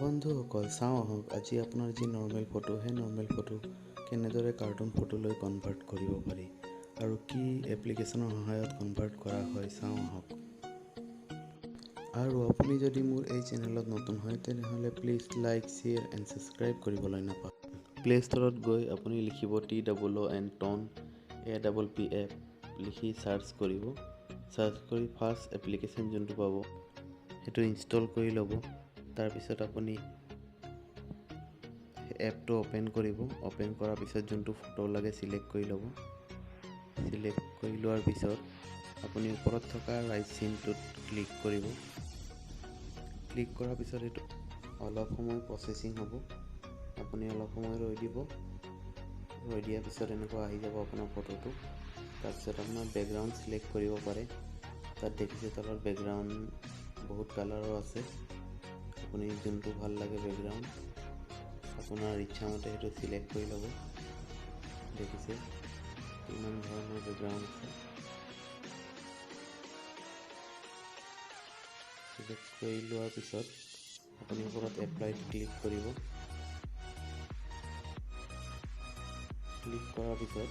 বন্ধুসকল চাওঁ আহক আজি আপোনাৰ যি নৰ্মেল ফটো সেই নৰ্মেল ফটো কেনেদৰে কাৰ্টুন ফটোলৈ কনভাৰ্ট কৰিব পাৰি আৰু কি এপ্লিকেশ্যনৰ সহায়ত কনভাৰ্ট কৰা হয় চাওঁ আহক। আৰু আপুনি যদি মোৰ এই চেনেলত নতুন হয় তেনেহ'লে please like share and subscribe কৰিবলৈ নাপাহৰিব। প্লে ষ্টৰত গৈ আপুনি লিখিব TOON APP লিখি চাৰ্চ কৰিব। চাৰ্চ কৰি ফাৰ্ষ্ট এপ্লিকেশ্যন যোনটো পাব সেইটো ইনষ্টল কৰি ল'ব। তাৰপিছত আপুনি এপটো অ'পেন কৰিব। অ'পেন কৰাৰ পিছত যোনটো ফটো লাগে চিলেক্ট কৰি ল'ব। চিলেক্ট কৰি লোৱাৰ পিছত আপুনি ওপৰত থকা ৰাইট চিনটোত ক্লিক কৰিব। ক্লিক কৰাৰ পিছত এইটো অলপ সময় প্ৰচেছিং হ'ব। আপুনি অলপ সময় ৰৈ দিব। ৰৈ দিয়াৰ পিছত এনেকুৱা আহি যাব আপোনাৰ ফটোটো। তাৰপিছত আপোনাৰ বেকগ্ৰাউণ্ড চিলেক্ট কৰিব পাৰে। তাত দেখিছে তলত বেকগ্ৰাউণ্ড বহুত কালাৰৰ আছে। আপুনি যোনটো ভাল লাগে বেকগ্ৰাউণ্ড আপোনাৰ ইচ্ছামতে সেইটো চিলেক্ট কৰি ল'ব। দেখিছে কিমান ধৰণৰ বেকগ্ৰাউণ্ড আছে। চিলেক্ট কৰি লোৱাৰ পিছত আপুনি ওপৰত এপ্লাইত ক্লিক কৰিব। ক্লিক কৰাৰ পিছত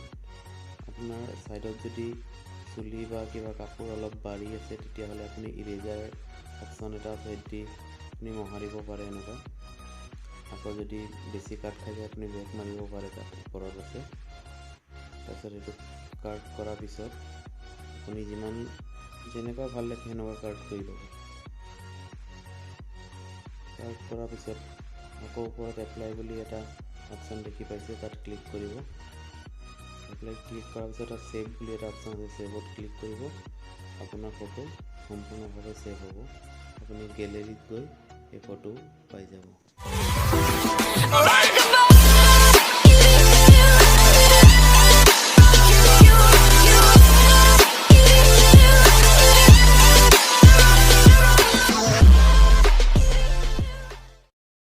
আপোনাৰ ছাইডত যদি চুলি বা কিবা কাপোৰ অলপ বাঢ়ি আছে তেতিয়াহ'লে আপুনি ইৰেজাৰ অপশ্যন এটা আছে দি আপুনি মোহাৰিব পাৰে। এনেকুৱা আকৌ যদি বেছি কাট থাকে আপুনি বেক মাৰিব পাৰে। তাত ওপৰত আছে। তাৰপিছত এইটো কাট কৰাৰ পিছত আপুনি যেনেকুৱা ভাল লাগে সেনেকুৱা কাট কৰি ল'ব। কাট কৰাৰ পিছত আকৌ ওপৰত এপ্লাই বুলি এটা অপশ্যন দেখি পাইছে, তাত ক্লিক কৰিব। এপ্লাই ক্লিক কৰাৰ পিছত তাত ছেভ বুলি এটা অপশ্যন আছে, ছেভত ক্লিক কৰিব। আপোনাৰ ফটো সম্পূৰ্ণভাৱে ছেভ হ'ব। আপুনি গেলেৰীত গৈ এই ফটো পাই যাব।